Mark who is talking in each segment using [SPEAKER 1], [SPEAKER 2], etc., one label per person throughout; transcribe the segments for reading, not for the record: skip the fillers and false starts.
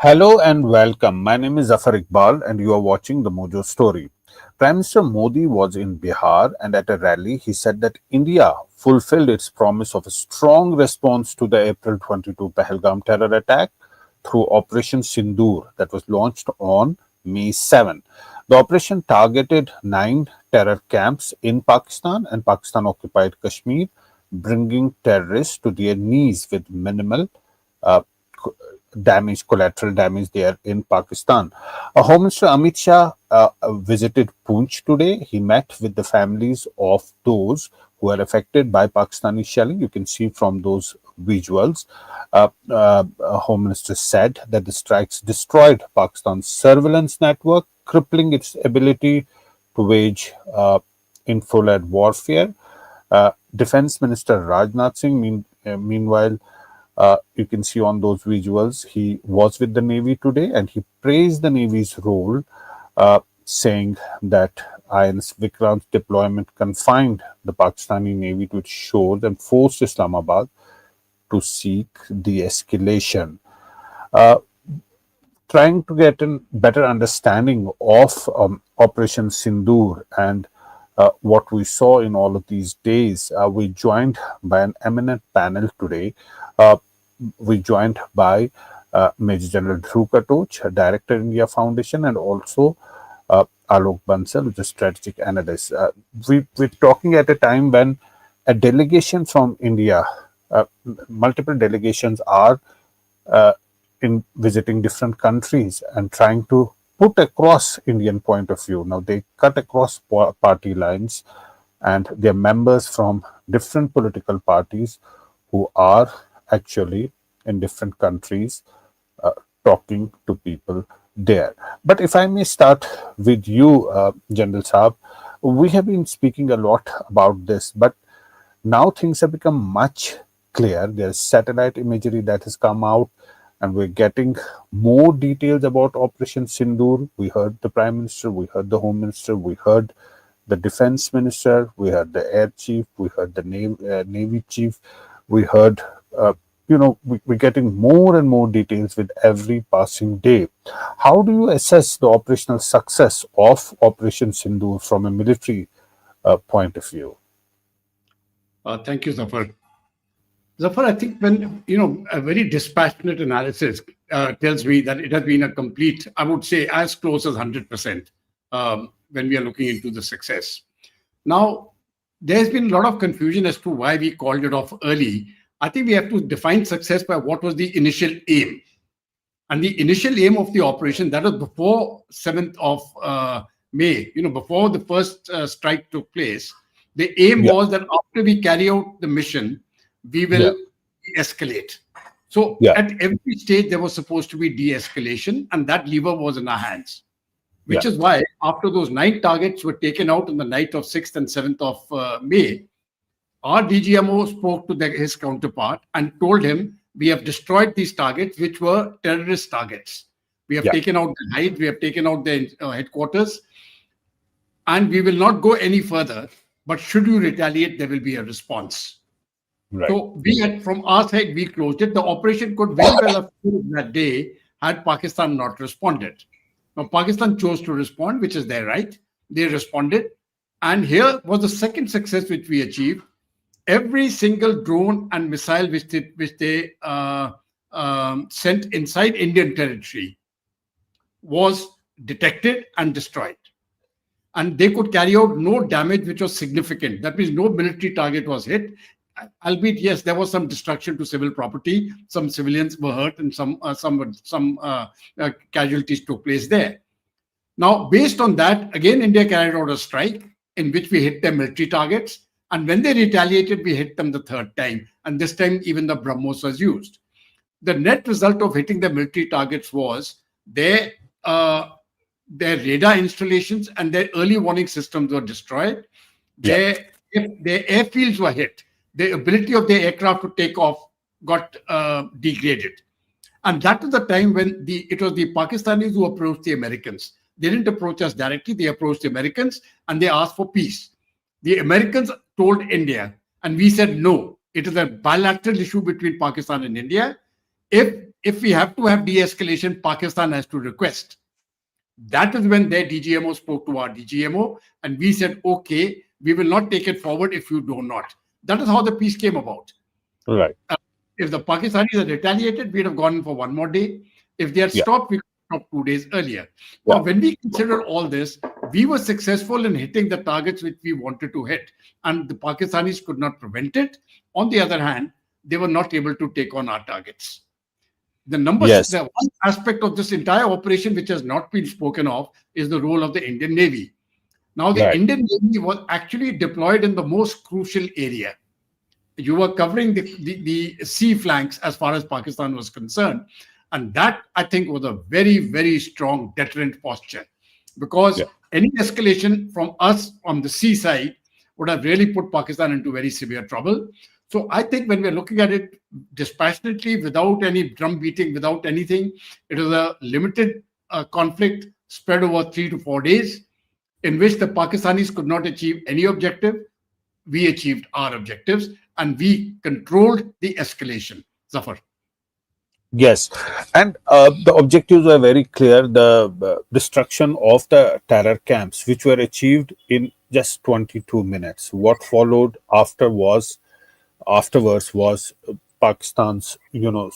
[SPEAKER 1] Hello and welcome. My name is Zafar Iqbal and you are watching the Mojo Story. Prime Minister Modi was in Bihar and at a rally he said that India fulfilled its promise of a strong response to the April 22 Pahalgam terror attack through Operation Sindoor that was launched on May 7. The operation targeted 9 terror camps in Pakistan and Pakistan occupied Kashmir, bringing terrorists to their knees with minimal uh, collateral damage there in Pakistan. Home Minister Amit Shah visited Poonch today. He met with the families of those who are affected by Pakistani shelling. You can see from those visuals. Home Minister said that the strikes destroyed Pakistan's surveillance network, crippling its ability to wage infrared warfare. Defense Minister Rajnath Singh, meanwhile, you can see on those visuals, he was with the Navy today and he praised the Navy's role, saying that INS Vikrant's deployment confined the Pakistani Navy to its shores and forced Islamabad to seek de-escalation. Uh, Trying to get a better understanding of Operation Sindoor and what we saw in all of these days, we joined by an eminent panel today. Uh, we joined by Major General Dhruv Katoch, Director India Foundation, and also Alok Bansal, who's a strategic analyst. We're talking at a time when a delegation from India, multiple delegations are uh, in visiting different countries and trying to put across Indian point of view. Now they cut across party lines, and they're members from different political parties who are actually in different countries uh, talking to people there. But if I may start with you, General Saab, we have been speaking a lot about this, but now things have become much clear. There's satellite imagery that has come out, and we're getting more details about Operation Sindoor. We heard the Prime Minister, we heard the Home Minister, we heard the Defense Minister, we heard the Air Chief, we heard the Navy Chief, we heard, we're getting more and more details with every passing day. How do you assess the operational success of Operation Sindoor from a military point of view?
[SPEAKER 2] Thank you, Zafar. Zafar, I think when, a very dispassionate analysis tells me that it has been a complete, I would say, as close as 100% when we are looking into the success. Now, there's been a lot of confusion as to why we called it off early. I think we have to define success by what was the initial aim. And the initial aim of the operation, that was before 7th of May, before the first strike took place, the aim
[SPEAKER 1] Yeah.
[SPEAKER 2] was that after we carry out the mission, we
[SPEAKER 1] Yeah.
[SPEAKER 2] will escalate. So
[SPEAKER 1] Yeah.
[SPEAKER 2] at every stage, there was supposed to be de-escalation, and that lever was in our hands, which
[SPEAKER 1] Yeah.
[SPEAKER 2] is why after those 9 targets were taken out on the night of 6th and 7th of May, our DGMO spoke to his counterpart and told him, we have destroyed these targets, which were terrorist targets. We have
[SPEAKER 1] Yeah.
[SPEAKER 2] taken out the height, we have taken out the headquarters, and we will not go any further. But should you retaliate, there will be a response.
[SPEAKER 1] Right.
[SPEAKER 2] So we had, from our side, we closed it. The operation could very well have failed that day had Pakistan not responded. Now, Pakistan chose to respond, which is their right. They responded. And here was the second success which we achieved. Every single drone and missile which they sent inside Indian territory was detected and destroyed. And they could carry out no damage which was significant. That means no military target was hit. Albeit, yes, there was some destruction to civil property. Some civilians were hurt, and some casualties took place there. Now, based on that, again, India carried out a strike in which we hit their military targets. And when they retaliated, we hit them the third time. And this time, even the BrahMos was used. The net result of hitting the military targets was their radar installations and their early warning systems were destroyed.
[SPEAKER 1] Yeah.
[SPEAKER 2] Their airfields were hit. The ability of their aircraft to take off got degraded. And that was the time when it was the Pakistanis who approached the Americans. They didn't approach us directly. They approached the Americans and they asked for peace. The Americans told India, and we said no. It is a bilateral issue between Pakistan and India. If if we have to have de-escalation, Pakistan has to request. That is when their DGMO spoke to our DGMO, and we said, okay, we will not take it forward if you do not. That is how the peace came about.
[SPEAKER 1] Right.
[SPEAKER 2] If the Pakistanis had retaliated, we'd have gone in for one more day. If they had
[SPEAKER 1] Yeah.
[SPEAKER 2] stopped, we could have stopped 2 days earlier.
[SPEAKER 1] Yeah.
[SPEAKER 2] Now, when we consider all this, we were successful in hitting the targets which we wanted to hit, and the Pakistanis could not prevent it. On the other hand, they were not able to take on our targets. The numbers,
[SPEAKER 1] Yes.
[SPEAKER 2] the one aspect of this entire operation which has not been spoken of is the role of the Indian Navy. Now, the
[SPEAKER 1] Right.
[SPEAKER 2] Indian Navy was actually deployed in the most crucial area. You were covering the sea flanks as far as Pakistan was concerned. And that, I think, was a very, very strong deterrent posture, because
[SPEAKER 1] Yeah.
[SPEAKER 2] any escalation from us on the sea side would have really put Pakistan into very severe trouble. So I think when we're looking at it dispassionately, without any drum beating, without anything, it was a limited conflict spread over 3 to 4 days, in which the Pakistanis could not achieve any objective. We achieved our objectives and we controlled the escalation. Zafar.
[SPEAKER 1] Yes, and the objectives were very clear. The destruction of the terror camps, which were achieved in just 22 minutes. What followed afterwards was Pakistan's,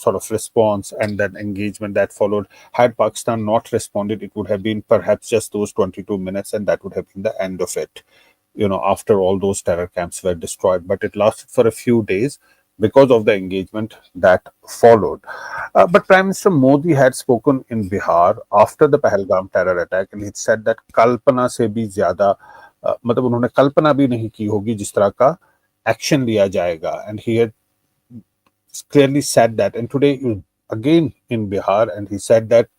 [SPEAKER 1] sort of response and then engagement that followed. Had Pakistan not responded, it would have been perhaps just those 22 minutes, and that would have been the end of it. After all those terror camps were destroyed, but it lasted for a few days because of the engagement that followed. But Prime Minister Modi had spoken in Bihar after the Pahalgam terror attack, and he said that कल्पना से भी ज्यादा मतलब उन्होंने कल्पना भी नहीं की होगी जिस तरह का एक्शन लिया जाएगा, and he had clearly said that. And today he was again in Bihar, and he said that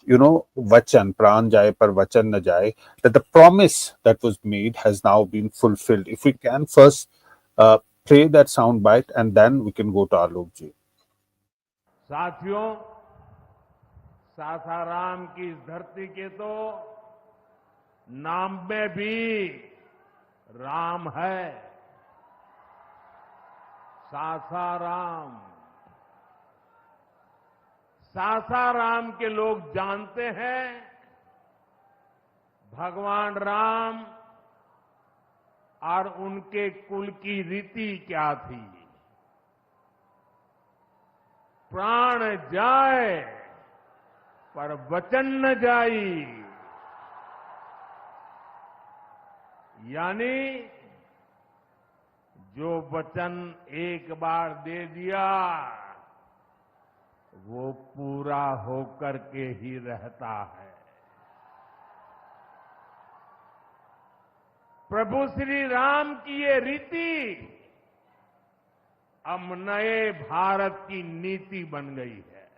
[SPEAKER 1] Vachan, Pran, Jaye par Vachan na Jaye, that the promise that was made has now been fulfilled. If we can first play that sound bite, and then we can go to Alok ji.
[SPEAKER 3] साथियों, सासाराम की इस धरती के तो नाम में भी राम है। सासाराम, सासाराम के लोग जानते हैं भगवान राम और उनके कुल की रीति क्या थी। प्राण जाए पर वचन न जाई, यानी जो वचन एक बार दे दिया वो पूरा होकर के ही रहता है। प्रभु श्री राम की ये रीति अब नए भारत की नीति बन गई है।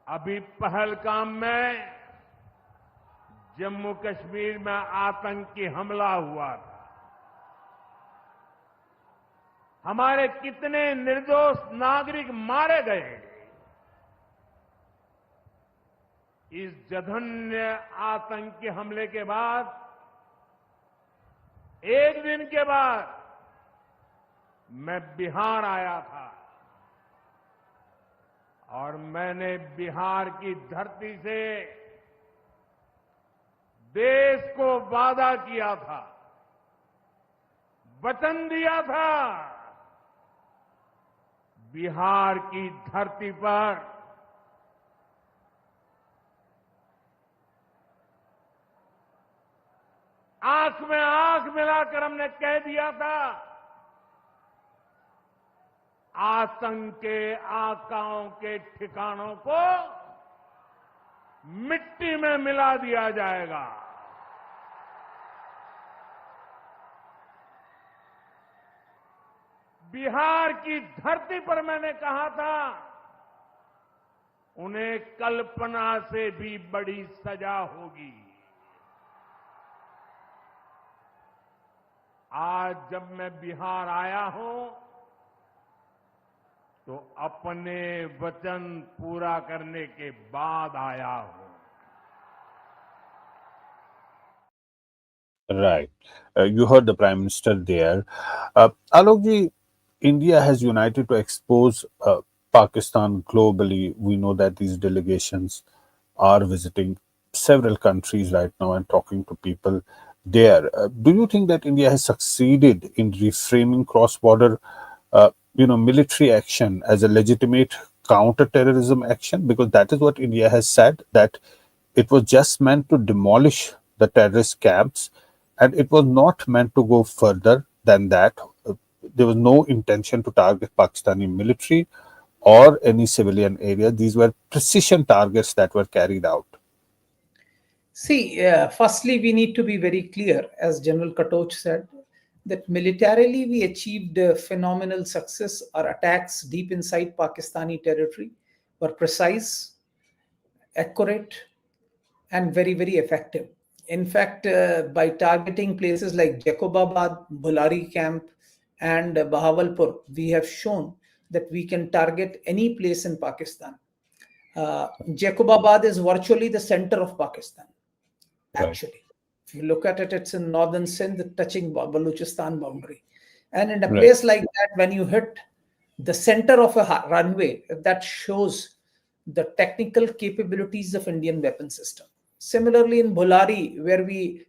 [SPEAKER 3] अभी पहलगाम में जम्मू कश्मीर में आतंकी हमला हुआ था। हमारे कितने निर्दोष नागरिक मारे गए। इस जघन्य आतंकी हमले के बाद एक दिन के बाद मैं बिहार आया था और मैंने बिहार की धरती से देश को वादा किया था, वचन दिया था, बिहार की धरती पर आंख में आंख मिलाकर हमने कह दिया था, आतंक के आकाओं के ठिकानों को मिट्टी में मिला दिया जाएगा। बिहार की धरती पर मैंने कहा था, उन्हें कल्पना से भी बड़ी सजा होगी। आज जब मैं बिहार आया हूं तो अपने वचन पूरा करने के बाद आया हूं।
[SPEAKER 1] Right. You heard the Prime Minister there. Alok ji, India has united to expose Pakistan globally. We know that these delegations are visiting several countries right now and talking to people there. Do you think that India has succeeded in reframing cross-border, military action as a legitimate counter-terrorism action? Because that is what India has said, that it was just meant to demolish the terrorist camps, and it was not meant to go further than that. There was no intention to target Pakistani military or any civilian area. These were precision targets that were carried out.
[SPEAKER 4] See, firstly, we need to be very clear, as General Katoch said, that militarily we achieved phenomenal success. Our attacks deep inside Pakistani territory were precise, accurate, and very, very effective. In fact, by targeting places like Jacobabad, Bulari camp, and Bahawalpur, we have shown that we can target any place in Pakistan. Jacobabad is virtually the center of Pakistan,
[SPEAKER 1] Right.
[SPEAKER 4] actually. If you look at it, it's in northern Sindh, touching Baluchistan boundary. And in a
[SPEAKER 1] Right.
[SPEAKER 4] place like that, when you hit the center of a runway, that shows the technical capabilities of Indian weapon system. Similarly, in Bulari,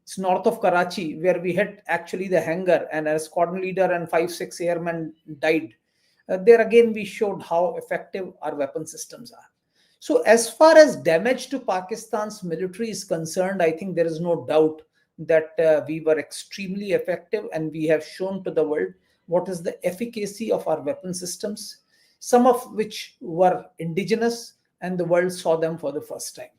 [SPEAKER 4] it's north of Karachi, where we hit actually the hangar, and a squadron leader and 5-6 airmen died. There again, we showed how effective our weapon systems are. So, as far as damage to Pakistan's military is concerned, I think there is no doubt that we were extremely effective, and we have shown to the world what is the efficacy of our weapon systems, some of which were indigenous, and the world saw them for the first time.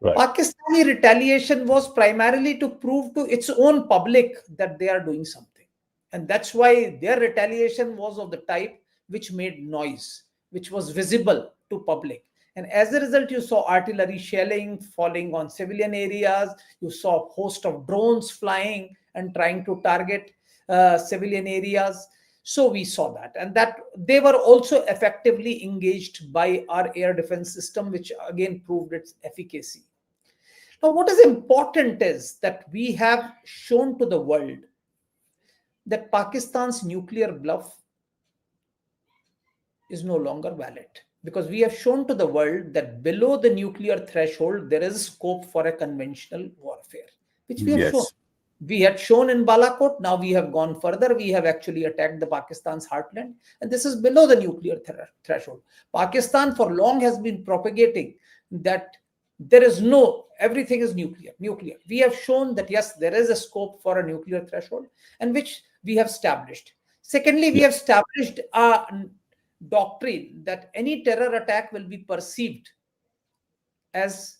[SPEAKER 1] Right.
[SPEAKER 4] Pakistani retaliation was primarily to prove to its own public that they are doing something. And that's why their retaliation was of the type which made noise, which was visible to public. And as a result, you saw artillery shelling falling on civilian areas. You saw a host of drones flying and trying to target civilian areas. So we saw that, and that they were also effectively engaged by our air defense system, which again proved its efficacy. Now, what is important is that we have shown to the world that Pakistan's nuclear bluff is no longer valid, because we have shown to the world that below the nuclear threshold, there is scope for a conventional warfare, which we have shown.
[SPEAKER 1] Yes.
[SPEAKER 4] We had shown in Balakot. Now we have gone further. We have actually attacked the Pakistan's heartland, and this is below the nuclear threshold. Pakistan for long has been propagating that there is everything is nuclear. We have shown that yes, there is a scope for a nuclear threshold, and which we have established. Secondly, we have established a doctrine that any terror attack will be perceived as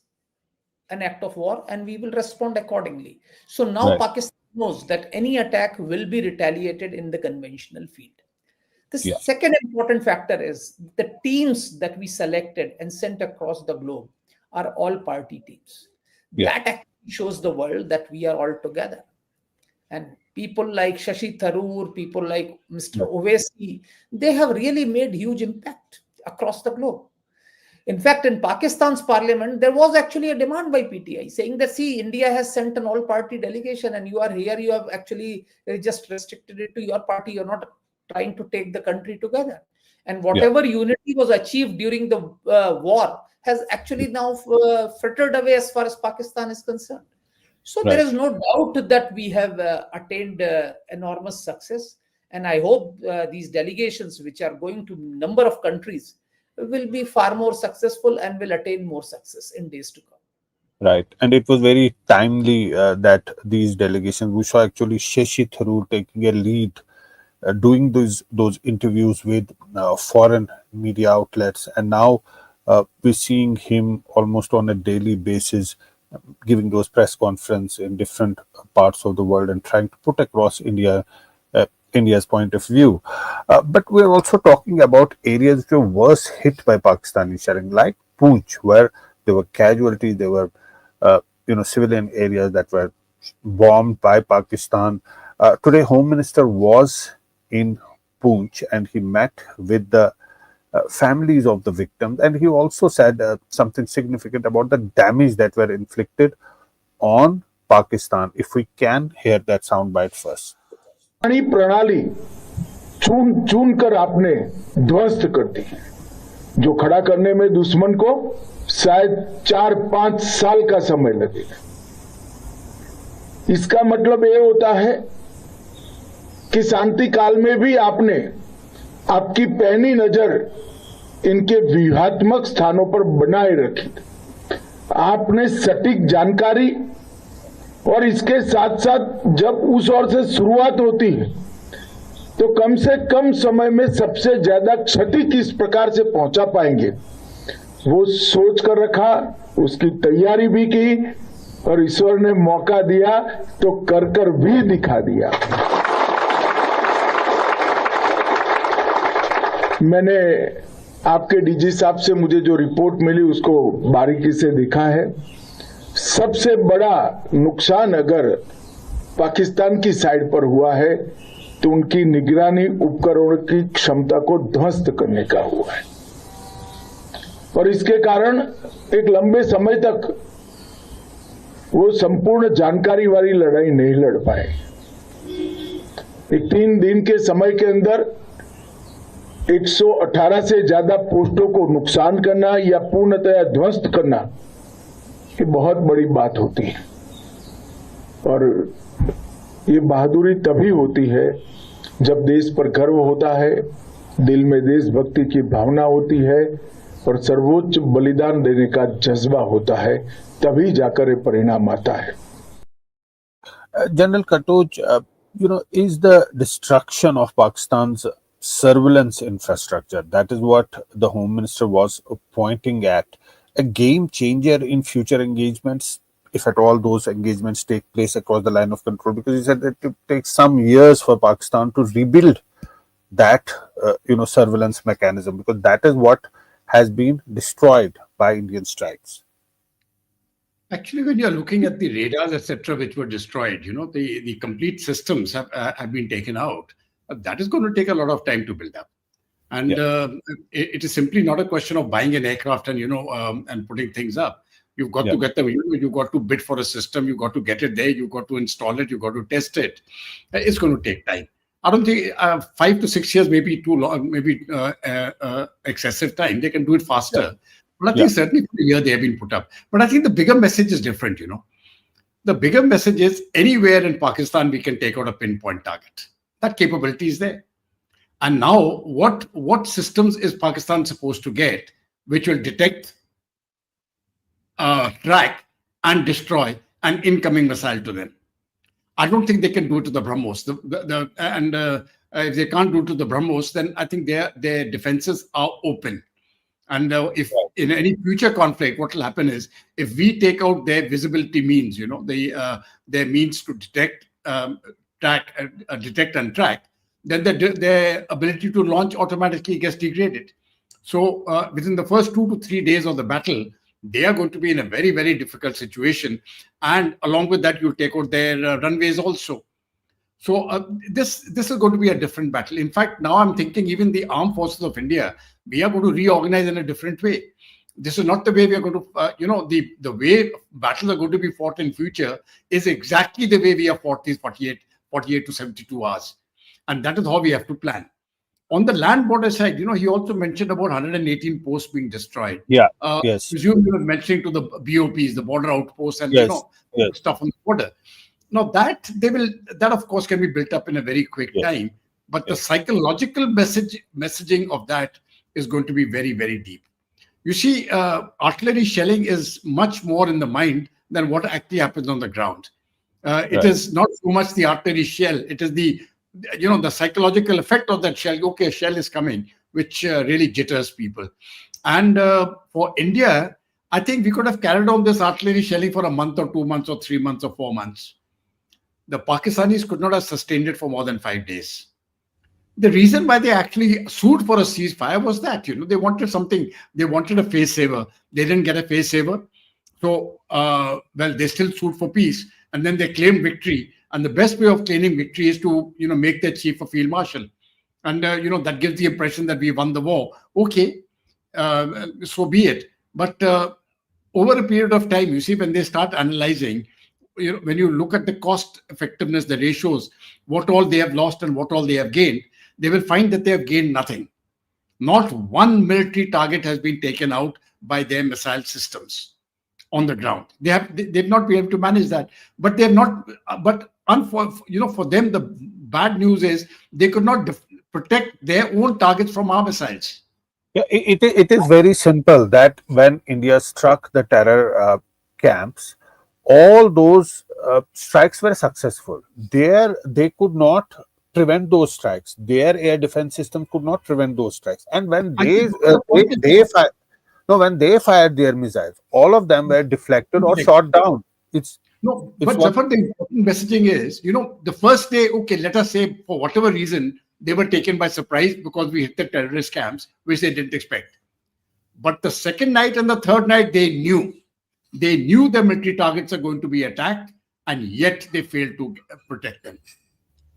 [SPEAKER 4] an act of war, and we will respond accordingly. So now
[SPEAKER 1] Right.
[SPEAKER 4] Pakistan knows that any attack will be retaliated in the conventional field. The second important factor is the teams that we selected and sent across the globe are all party teams. That actually shows the world that we are all together. And people like Shashi Tharoor, people like Mr. Owaisi, they have really made huge impact across the globe. In fact, in Pakistan's parliament, there was actually a demand by PTI saying that, see, India has sent an all-party delegation and you are here, you have actually just restricted it to your party. You're not trying to take the country together. And whatever unity was achieved during the war has actually now frittered away as far as Pakistan is concerned. So there is no doubt that we have attained enormous success. And I hope these delegations, which are going to a number of countries, will be far more successful and will attain more success in days to come.
[SPEAKER 1] Right. And it was very timely that these delegations, we saw actually Shashi Tharoor taking a lead, doing those interviews with foreign media outlets. And now we're seeing him almost on a daily basis giving those press conferences in different parts of the world and trying to put across India's point of view. But we're also talking about areas which were worse hit by Pakistani shelling, like Poonch, where there were casualties, there were civilian areas that were bombed by Pakistan. Today, Home Minister was in Poonch and he met with the families of the victims, and he also said something significant about the damage that were inflicted on Pakistan. If we can hear that soundbite first.
[SPEAKER 5] प्रणाली चुन चुन कर आपने ध्वस्त कर दी, जो खड़ा करने में दुश्मन को शायद 4-5 साल का समय लगेगा। इसका मतलब ये होता है कि शांति काल में भी आपने आपकी पैनी नजर इनके व्यूहात्मक स्थानों पर बनाए रखी। आपने सटीक जानकारी और इसके साथ साथ जब उस ओर से शुरुआत होती है तो कम से कम समय में सबसे ज्यादा क्षति किस प्रकार से पहुंचा पाएंगे वो सोच कर रखा, उसकी तैयारी भी की और ईश्वर ने मौका दिया तो कर भी दिखा दिया। मैंने आपके डीजी साहब से मुझे जो रिपोर्ट मिली उसको बारीकी से देखा है। सबसे बड़ा नुकसान अगर पाकिस्तान की साइड पर हुआ है तो उनकी निगरानी उपकरणों की क्षमता को ध्वस्त करने का हुआ है और इसके कारण एक लंबे समय तक वो संपूर्ण जानकारी वाली लड़ाई नहीं लड़ पाए। एक 3 दिन के समय के अंदर 118 से ज्यादा पोस्टों को नुकसान करना या पूर्णतया ध्वस्त करना ये बहुत बड़ी बात होती है और ये बहादुरी तभी होती है जब देश पर गर्व होता है, दिल में देशभक्ति की भावना होती है और सर्वोच्च बलिदान देने का जज्बा होता है, तभी जाकर ये परिणाम आता है।
[SPEAKER 1] General Katoj, is the destruction of Pakistan's surveillance infrastructure, that is what the Home Minister was pointing at, a game changer in future engagements, if at all those engagements take place across the line of control? Because he said that it takes some years for Pakistan to rebuild that, surveillance mechanism, because that is what has been destroyed by Indian strikes.
[SPEAKER 2] Actually, when you're looking at the radars, etc., which were destroyed, the complete systems have been taken out. That is going to take a lot of time to build up. And it is simply not a question of buying an aircraft and, and putting things up. You've got to get you've got to bid for a system, you've got to get it there, you've got to install it, you've got to test it. It's going to take time. I don't think 5 to 6 years may be too long, maybe excessive time. They can do it faster. Yeah. But I think certainly for a year they have been put up. But I think the bigger message is different, The bigger message is anywhere in Pakistan we can take out a pinpoint target. That capability is there. And now what systems is Pakistan supposed to get which will detect, track and destroy an incoming missile to them? I don't think they can do it to the BrahMos. If they can't do it to the BrahMos, then I think their defenses are open. And if in any future conflict, what will happen is if we take out their visibility means, their means to detect, detect and track, then their ability to launch automatically gets degraded. So within the first 2 to 3 days of the battle, they are going to be in a very, very difficult situation. And along with that, you take out their runways also. So this is going to be a different battle. In fact, now I'm thinking even the armed forces of India, we are going to reorganize in a different way. This is not the way we are going to, the way battles are going to be fought in future is exactly the way we have fought these 48 to 72 hours. And that is how we have to plan. On the land border side, he also mentioned about 118 posts being destroyed.
[SPEAKER 1] Yeah. Yes.
[SPEAKER 2] Presume you were mentioning to the BOPs, the border outposts, and stuff on the border. Now that of course can be built up in a very quick time, but the psychological messaging of that is going to be very, very deep. You see, artillery shelling is much more in the mind than what actually happens on the ground. It is not so much the artillery shell; it is the psychological effect of that shell. Okay, a shell is coming, which really jitters people. And for India, I think we could have carried on this artillery shelling for a month or 2 months or 3 months or 4 months. The Pakistanis could not have sustained it for more than 5 days. The reason why they actually sued for a ceasefire was that, they wanted something, they wanted a face saver. They didn't get a face saver. So, they still sued for peace. And then they claimed victory. And the best way of claiming victory is to, make their chief a field marshal. And, that gives the impression that we won the war. Okay, so be it. But over a period of time, you see, when they start analyzing, when you look at the cost effectiveness, the ratios, what all they have lost and what all they have gained, they will find that they have gained nothing. Not one military target has been taken out by their missile systems on the ground. They've not been able to manage that. But they have not. But for them, the bad news is they could not protect their own targets from our missiles.
[SPEAKER 1] Yeah, it is very simple that when India struck the terror camps, all those strikes were successful. They could not prevent those strikes. Their air defense system could not prevent those strikes. And when when they fired their missiles, all of them were deflected or shot down.
[SPEAKER 2] But Zafar, the important messaging is, the first day, okay, let us say for whatever reason, they were taken by surprise because we hit the terrorist camps, which they didn't expect. But the second night and the third night, they knew the military targets are going to be attacked, and yet they failed to protect them.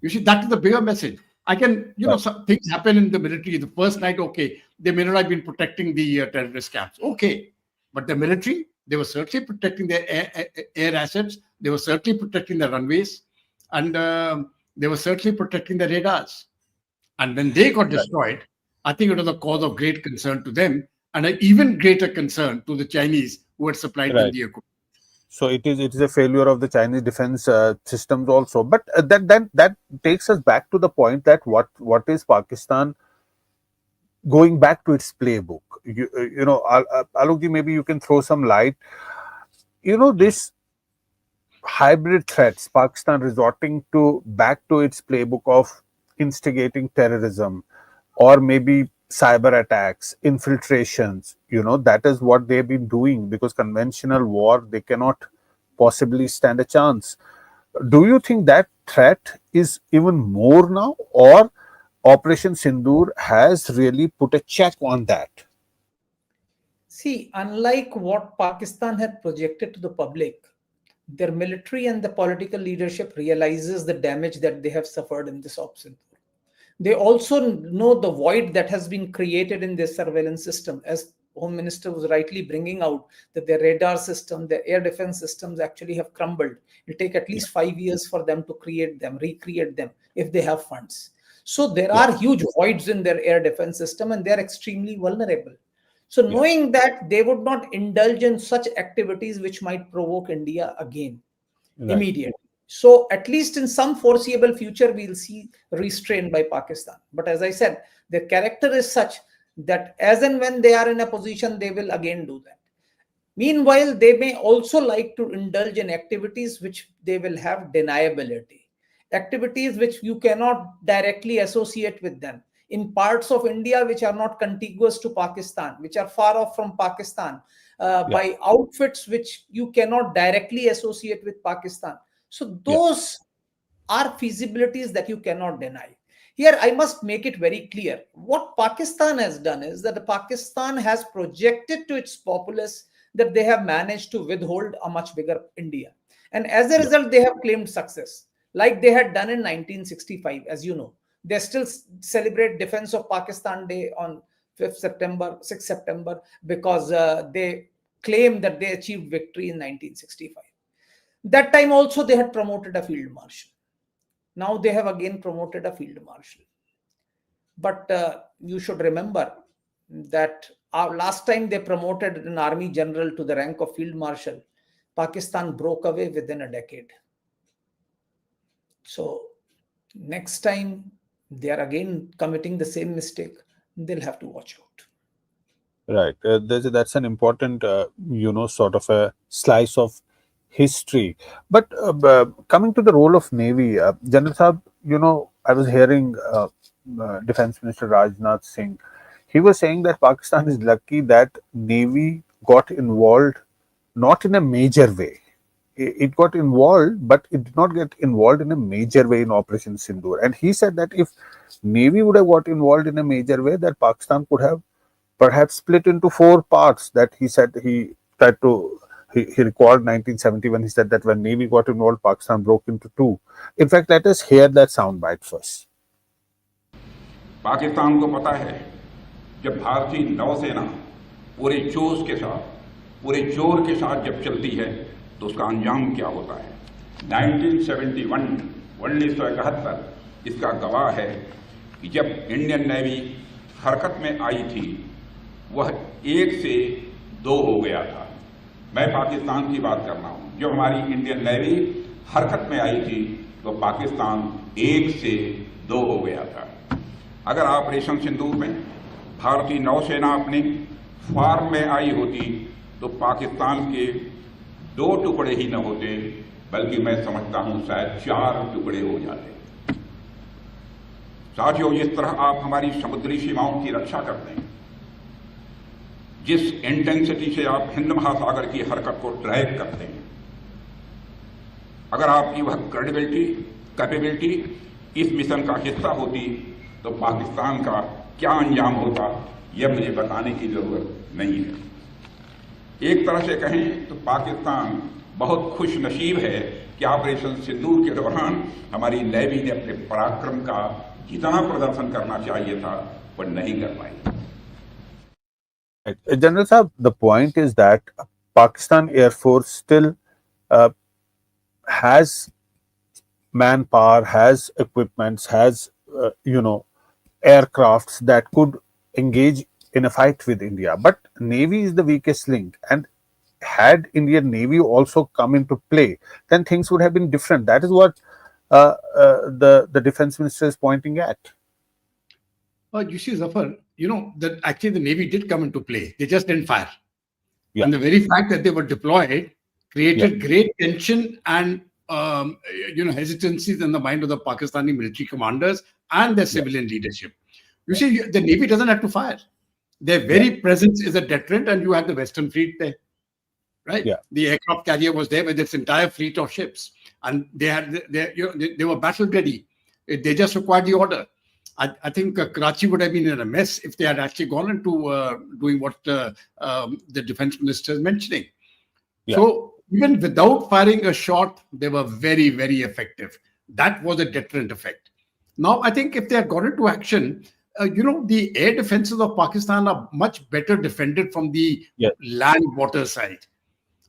[SPEAKER 2] You see, that is the bigger message. Some things happen in the military. The first night, okay, they may not have been protecting the terrorist camps. Okay. But the military, they were certainly protecting their air assets. They were certainly protecting the runways. And they were certainly protecting the radars. And when they got destroyed, I think it was a cause of great concern to them, and an even greater concern to the Chinese who had supplied them the equipment.
[SPEAKER 1] So it is a failure of the Chinese defense systems also. But that takes us back to the point that what is Pakistan going back to its playbook? Alokji, maybe you can throw some light. This hybrid threats, Pakistan resorting back to its playbook of instigating terrorism, or maybe cyber attacks, infiltrations, that is what they've been doing, because conventional war, they cannot possibly stand a chance. Do you think that threat is even more now, or Operation Sindoor has really put a check on that?
[SPEAKER 4] See, unlike what Pakistan had projected to the public, their military and the political leadership realizes the damage that they have suffered in this Operation Sindoor. They also know the void that has been created in their surveillance system, as Home Minister was rightly bringing out, that their radar system, their air defense systems actually have crumbled. It will take at least 5 years for them to recreate them, if they have funds. So there are huge voids in their air defense system, and they are extremely vulnerable. So knowing that, they would not indulge in such activities which might provoke India again immediately. So at least in some foreseeable future, we'll see restraint by Pakistan. But as I said, their character is such that as and when they are in a position, they will again do that. Meanwhile, they may also like to indulge in activities which they will have deniability. Activities which you cannot directly associate with them. In parts of India which are not contiguous to Pakistan, which are far off from Pakistan, by outfits which you cannot directly associate with Pakistan. So those are feasibilities that you cannot deny. Here, I must make it very clear. What Pakistan has done is that Pakistan has projected to its populace that they have managed to withhold a much bigger India. And as a result, they have claimed success, like they had done in 1965, as you know. They still celebrate Defense of Pakistan Day on 6th September, because they claim that they achieved victory in 1965. That time also they had promoted a field marshal. Now they have again promoted a field marshal. But you should remember that last time they promoted an army general to the rank of field marshal, Pakistan broke away within a decade. So next time they are again committing the same mistake, they'll have to watch out.
[SPEAKER 1] Right. That's an important, sort of a slice of history. But coming to the role of Navy, General Saab, I was hearing Defense Minister Rajnath Singh. He was saying that Pakistan is lucky that Navy got involved not in a major way. It got involved, but it did not get involved in a major way in Operation Sindoor. And he said that if Navy would have got involved in a major way, that Pakistan could have perhaps split into 4 parts. That he said he tried to. He recalled 1971. He said that when Navy got involved, Pakistan broke into 2. In fact, let us hear that soundbite first.
[SPEAKER 6] Pakistan को पता है जब भारतीय नौसेना पूरे जोश के साथ, पूरे जोर के साथ जब चलती है तो उसका अंजाम क्या होता है। 1971 इसका गवाह है कि जब इंडियन नेवी हरकत में आई थी वह 1 से 2 हो गया था। मैं पाकिस्तान की बात कर रहा हूं। जब हमारी इंडियन नेवी हरकत में आई थी तो पाकिस्तान 1 से 2 हो गया था। अगर ऑपरेशन सिंदूर में भारतीय नौसेना अपनी फॉर्म में आई होती तो पाकिस्तान के 2 टुकड़े ही न होते, बल्कि मैं समझता हूं शायद 4 टुकड़े हो जाते। साथियों, जिस तरह आप हमारी समुद्री सीमाओं की रक्षा करते हैं, जिस इंटेंसिटी से आप हिंद महासागर की हरकत को ट्रैक करते हैं, अगर आपकी वह क्रेडिबिलिटी, कैपेबिलिटी इस मिशन का हिस्सा होती तो पाकिस्तान का क्या अंजाम होता, यह मुझे बताने की जरूरत नहीं है। एक तरह से कहें तो पाकिस्तान बहुत खुश नसीब है कि ऑपरेशन सिंदूर के दौरान हमारी नेवी ने अपने पराक्रम का जितना प्रदर्शन करना चाहिए था वह नहीं कर पाई।
[SPEAKER 1] General Saab, the point is that Pakistan Air Force still has manpower, has equipments, has aircrafts that could engage in a fight with India. But Navy is the weakest link, and had Indian Navy also come into play, then things would have been different. That is what the defense minister is pointing at.
[SPEAKER 2] You see, Zafar, that actually the Navy did come into play. They just didn't fire.
[SPEAKER 1] Yeah.
[SPEAKER 2] And the very fact that they were deployed created great tension and hesitancies in the mind of the Pakistani military commanders and their civilian leadership. You see, the Navy doesn't have to fire. Their very presence is a deterrent, and you have the Western Fleet there, right?
[SPEAKER 1] Yeah.
[SPEAKER 2] The aircraft carrier was there with its entire fleet of ships, and they were battle ready. They just required the order. I think Karachi would have been in a mess if they had actually gone into doing what the defense minister is mentioning.
[SPEAKER 1] Yeah.
[SPEAKER 2] So even without firing a shot, they were very, very effective. That was a deterrent effect. Now, I think if they had gone into action, the air defenses of Pakistan are much better defended from the land-water side.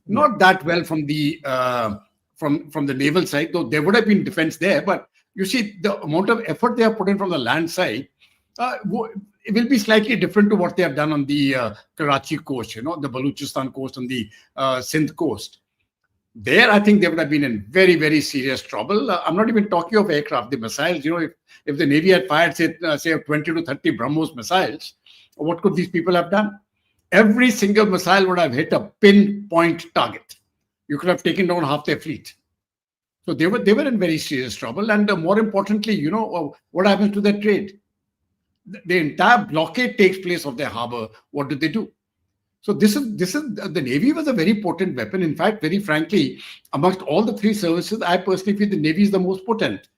[SPEAKER 2] Not that well from the from the naval side, though there would have been defense there. But you see, the amount of effort they have put in from the land side, it will be slightly different to what they have done on the Karachi coast, the Balochistan coast and the Sindh coast. There, I think they would have been in very, very serious trouble. I'm not even talking of aircraft, the missiles. If the Navy had fired, say 20 to 30 BrahMos missiles, what could these people have done? Every single missile would have hit a pinpoint target. You could have taken down half their fleet. So they were in very serious trouble. And more importantly, what happens to their trade? The entire blockade takes place of their harbor. What do? So this is the Navy was a very potent weapon. In fact, very frankly, amongst all the 3 services, I personally feel the Navy is the most potent,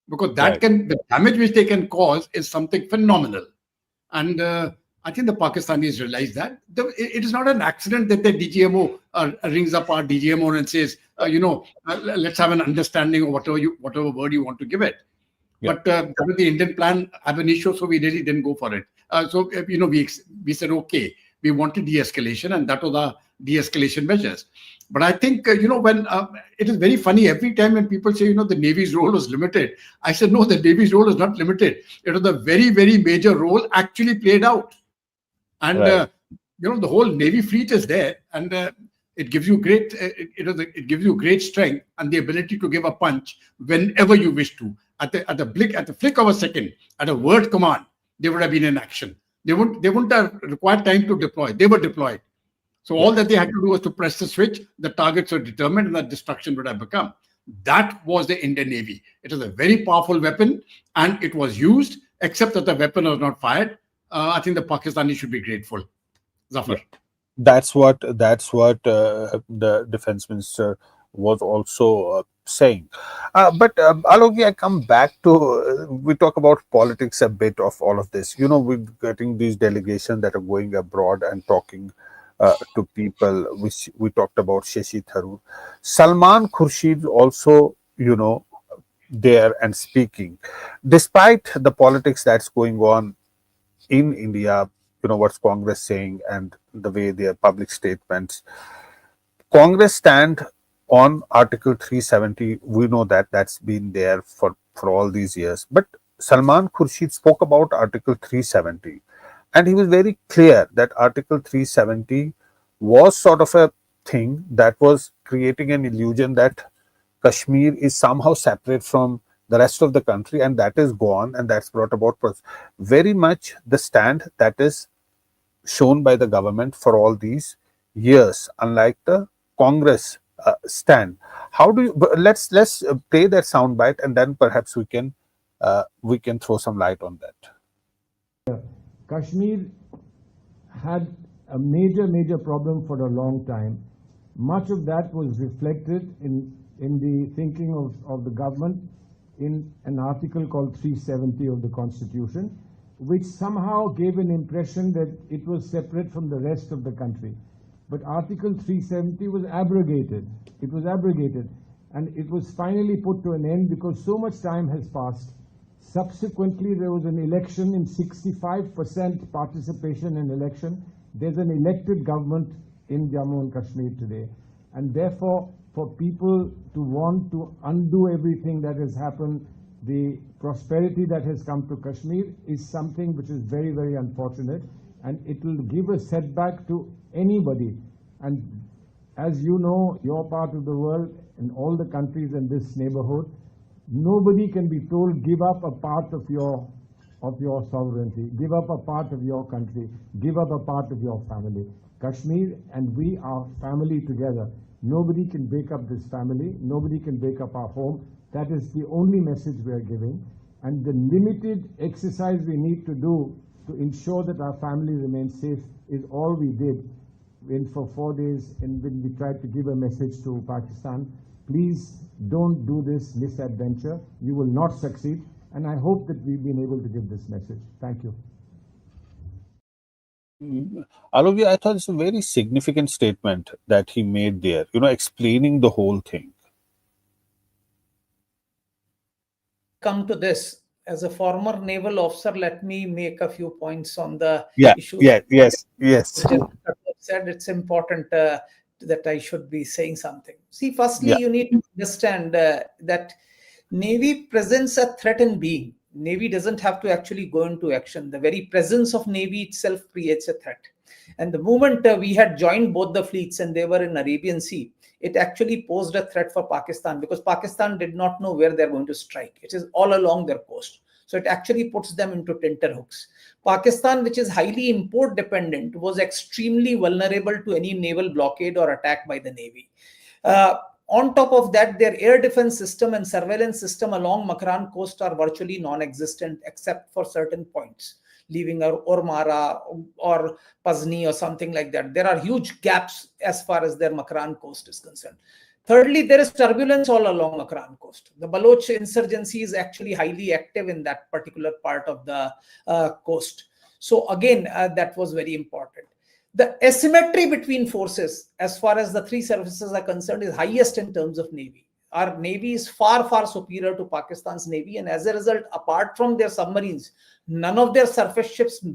[SPEAKER 2] because the damage which they can cause is something phenomenal. And I think the Pakistanis realize that. It is not an accident that the DGMO rings up our DGMO and says, let's have an understanding of whatever word you want to give it. Yeah. But the Indian plan have an issue, so we really didn't go for it. So we said, okay, we wanted de-escalation, and that was our de-escalation measures. But I think, when it is very funny, every time when people say, the Navy's role was limited, I said, no, the Navy's role is not limited. It was a very, very major role actually played out. And, the whole Navy fleet is there, and it gives you it gives you great strength and the ability to give a punch whenever you wish to. At the flick of a second, at a word command, they would have been in action. They wouldn't have required time to deploy. They were deployed. So all that they had to do was to press the switch, the targets were determined, and the destruction would have become. That was the Indian Navy. It was a very powerful weapon, and it was used, except that the weapon was not fired. I think the Pakistanis should be grateful. Zafar.
[SPEAKER 1] Yeah. That's what the defense minister was also saying. But Aloki, I come back to, we talk about politics a bit of all of this. We're getting these delegations that are going abroad and talking to people, which we talked about Shashi Tharoor. Salman Khurshid also, there and speaking. Despite the politics that's going on in India, what's Congress saying and the way their public statements, Congress stand on Article 370. We know that that's been there for all these years. But Salman Khurshid spoke about Article 370, and he was very clear that Article 370 was sort of a thing that was creating an illusion that Kashmir is somehow separate from the rest of the country, and that is gone, and that's brought about very much the stand that is shown by the government for all these years, unlike the Congress stand. How do you? Let's play that soundbite, and then perhaps we can throw some light on that.
[SPEAKER 7] Kashmir had a major problem for a long time. Much of that was reflected in the thinking of the government in an article called 370 of the Constitution, which somehow gave an impression that it was separate from the rest of the country. But Article 370 was abrogated. It was abrogated, and it was finally put to an end because so much time has passed. Subsequently, there was an election in 65% participation in election. There's an elected government in Jammu and Kashmir today. And therefore, for people to want to undo everything that has happened, the prosperity that has come to Kashmir is something which is very unfortunate, and it will give a setback to anybody. And as you know, your part of the world, in all the countries in this neighborhood, nobody can be told, give up a part of your sovereignty, give up a part of your country, give up a part of your family. Kashmir and we are family together. Nobody can break up this family. Nobody can break up our home. That is the only message we are giving. And the limited exercise we need to do to ensure that our family remains safe is all we did for 4 days, and when we tried to give a message to Pakistan. Please don't do this misadventure. You will not succeed. And I hope that we've been able to give this message. Thank you.
[SPEAKER 1] Alovia, I thought it's a very significant statement that he made there, explaining the whole thing.
[SPEAKER 4] Come to this. As a former naval officer, let me make a few points on the issue.
[SPEAKER 1] Yes.
[SPEAKER 4] Said it's important that I should be saying something. See, firstly, you need to understand that Navy presents a threat in being. Navy doesn't have to actually go into action. The very presence of Navy itself creates a threat. And the moment we had joined both the fleets and they were in Arabian Sea, it actually posed a threat for Pakistan because Pakistan did not know where they're going to strike. It is all along their coast. So it actually puts them into tenterhooks. Pakistan, which is highly import dependent, was extremely vulnerable to any naval blockade or attack by the Navy. On top of that, their air defense system and surveillance system along Makran coast are virtually non-existent except for certain points, leaving Ormara or Pazni or something like that. There are huge gaps as far as their Makran coast is concerned. Thirdly, there is turbulence all along Makran coast. The Baloch insurgency is actually highly active in that particular part of the coast. So again, that was very important. The asymmetry between forces, as far as the three services are concerned, is highest in terms of Navy. Our Navy is far superior to Pakistan's Navy. And as a result, apart from their submarines, none of their surface ships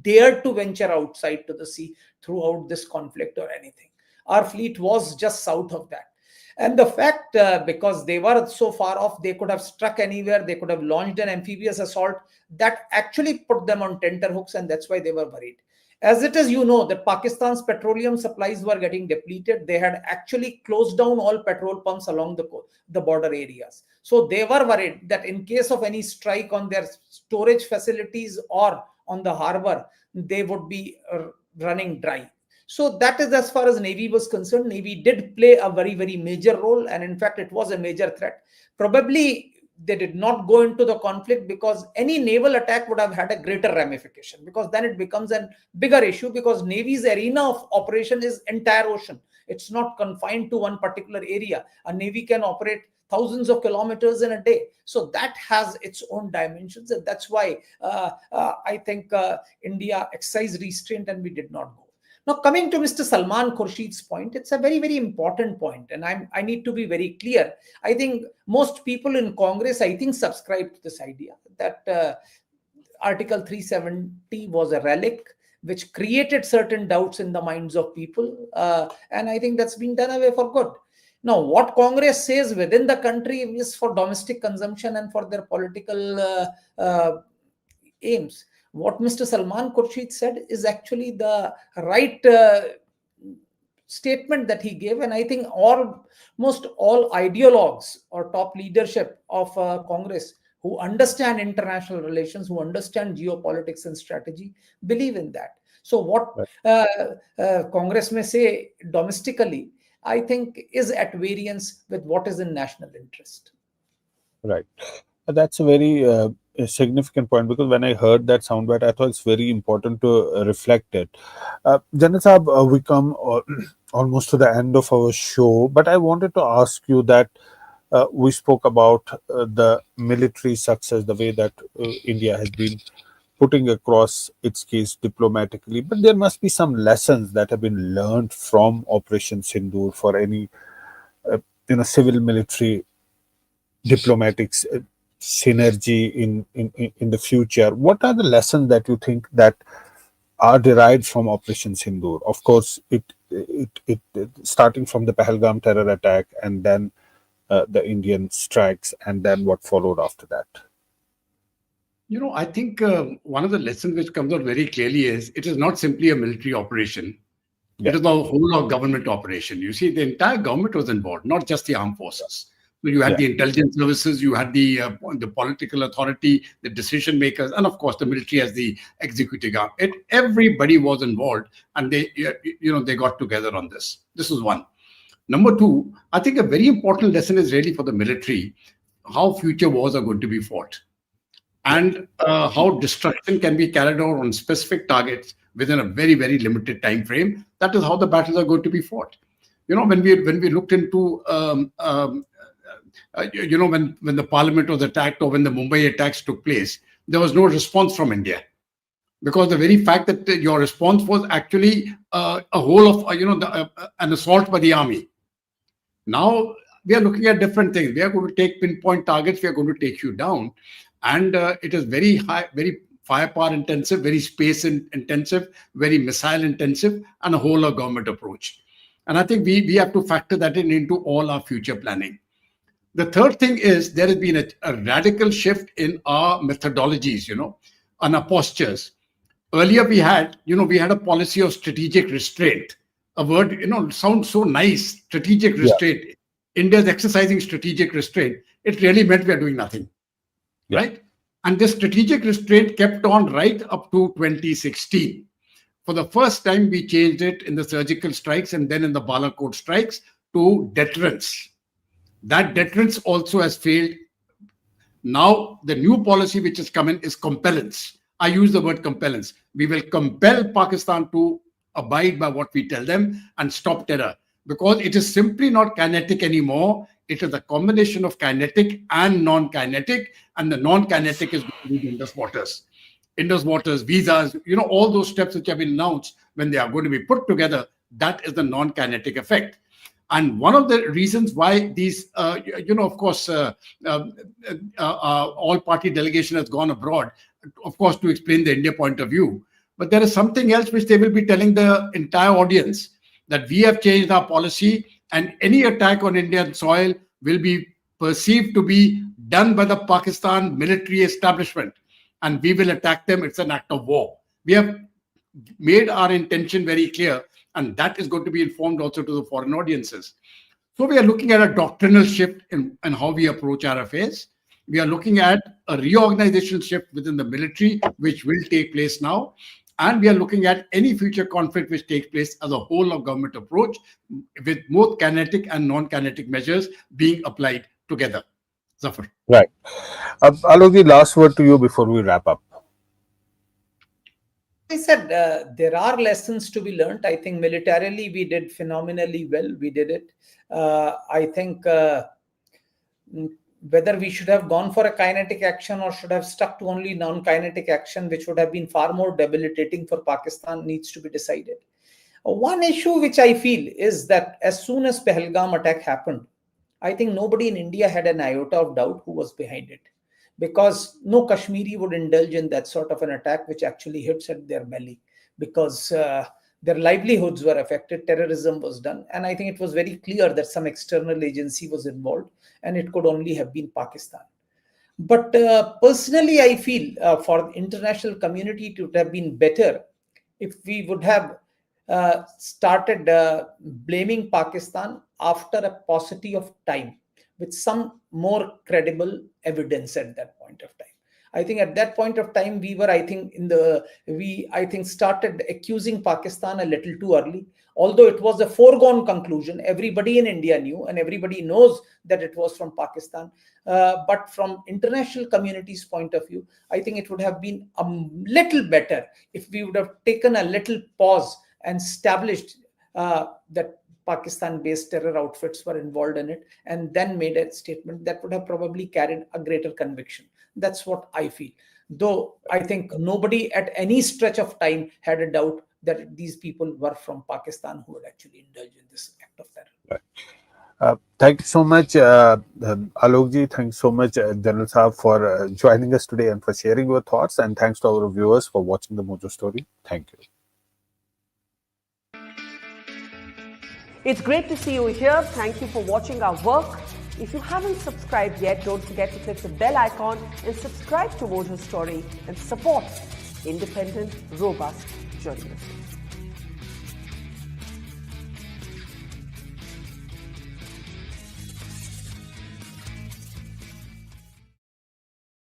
[SPEAKER 4] dared to venture outside to the sea throughout this conflict or anything. Our fleet was just south of that. And the fact, because they were so far off, they could have struck anywhere, they could have launched an amphibious assault, that actually put them on tenterhooks, and that's why they were worried. As it is, that Pakistan's petroleum supplies were getting depleted. They had actually closed down all petrol pumps along the border areas. So they were worried that in case of any strike on their storage facilities or on the harbor, they would be running dry. So that is as far as Navy was concerned. Navy did play a very major role, and in fact, it was a major threat. Probably they did not go into the conflict because any naval attack would have had a greater ramification, because then it becomes a bigger issue, because Navy's arena of operation is entire ocean. It's not confined to one particular area. A Navy can operate thousands of kilometers in a day. So that has its own dimensions. And that's why I think India exercised restraint and we did not go. Now, coming to Mr. Salman Khurshid's point, it's a very important point, and I need to be very clear. I think most people in Congress, subscribe to this idea that Article 370 was a relic which created certain doubts in the minds of people, and I think that's been done away for good. Now, what Congress says within the country is for domestic consumption and for their political aims. What Mr. Salman Khurshid said is actually the right statement that he gave, and I think almost all ideologues or top leadership of Congress who understand international relations, who understand geopolitics and strategy, believe in that. So what Congress may say domestically, I think, is at variance with what is in national interest.
[SPEAKER 1] Right. That's a very significant point, because when I heard that soundbite, I thought it's very important to reflect it. Janat Saab, we come almost to the end of our show, but I wanted to ask you that we spoke about the military success, the way that India has been putting across its case diplomatically, but there must be some lessons that have been learned from Operation Sindoor for any civil military diplomatic synergy in the future. What are the lessons that you think that are derived from Operation Sindoor? Of course, it starting from the Pahalgam terror attack, and then the Indian strikes, and then what followed after that.
[SPEAKER 2] I think one of the lessons which comes out very clearly is it is not simply a military operation. Yeah. It is a whole of government operation. You see, the entire government was involved, not just the armed forces. So you had the intelligence services, you had the political authority, the decision makers, and of course the military as the executive arm. Everybody was involved, and they got together on this. This is one. Number two, I think a very important lesson is really for the military how future wars are going to be fought, and how destruction can be carried out on specific targets within a very, very limited time frame. That is how the battles are going to be fought. When we looked into when the parliament was attacked, or when the Mumbai attacks took place, there was no response from India, because the very fact that your response was actually a whole of an assault by the army. Now we are looking at different things. We are going to take pinpoint targets. We are going to take you down, and it is very high, very firepower intensive, very space intensive, very missile intensive, and a whole of government approach. And I think we have to factor that into all our future planning. The third thing is there has been a radical shift in our methodologies, and our postures. Earlier we had a policy of strategic restraint. A word, sounds so nice, strategic restraint. Yeah. India's exercising strategic restraint. It really meant we are doing nothing, right? And this strategic restraint kept on right up to 2016. For the first time, we changed it in the surgical strikes and then in the Balakot strikes to deterrence. That deterrence also has failed. Now, the new policy which has come in is compellence. I use the word compellence. We will compel Pakistan to abide by what we tell them and stop terror, because it is simply not kinetic anymore. It is a combination of kinetic and non-kinetic, and the non-kinetic is going to be Indus waters. Indus waters, visas, all those steps which have been announced, when they are going to be put together, that is the non-kinetic effect. And one of the reasons why these, of course, all-party delegation has gone abroad, of course, to explain the India point of view. But there is something else which they will be telling the entire audience, that we have changed our policy, and any attack on Indian soil will be perceived to be done by the Pakistan military establishment, and we will attack them. It's an act of war. We have made our intention very clear, and that is going to be informed also to the foreign audiences. So we are looking at a doctrinal shift in how we approach our affairs. We are looking at a reorganization shift within the military, which will take place now. And we are looking at any future conflict which takes place as a whole of government approach, with both kinetic and non-kinetic measures being applied together. Zafar.
[SPEAKER 1] Right. Alok, the last word to you before we wrap up.
[SPEAKER 4] I said there are lessons to be learned. I think militarily we did phenomenally well. We did it. I think whether we should have gone for a kinetic action or should have stuck to only non-kinetic action, which would have been far more debilitating for Pakistan, needs to be decided. One issue which I feel is that as soon as Pahalgam attack happened, I think nobody in India had an iota of doubt who was behind it, because no Kashmiri would indulge in that sort of an attack which actually hits at their belly, because Their livelihoods were affected, terrorism was done, and I think it was very clear that some external agency was involved, and it could only have been Pakistan. But personally, I feel for the international community it would have been better if we would have started blaming Pakistan after a paucity of time, with some more credible evidence at that point of time. I think at that point of time we were, I think started accusing Pakistan a little too early. Although it was a foregone conclusion, everybody in India knew and everybody knows that it was from Pakistan. But from international community's point of view, I think it would have been a little better if we would have taken a little pause and established that Pakistan-based terror outfits were involved in it, and then made a statement that would have probably carried a greater conviction. That's what I feel. Though I think nobody at any stretch of time had a doubt that these people were from Pakistan who would actually indulge in this act of terror.
[SPEAKER 1] Right. Thank you so much, Alokji. Thanks so much, General Saab, for joining us today and for sharing your thoughts. And thanks to our viewers for watching the Mojo Story. Thank you.
[SPEAKER 8] It's great to see you here. Thank you for watching our work. If you haven't subscribed yet, don't forget to click the bell icon and subscribe to Mojo Story and support independent, robust journalism.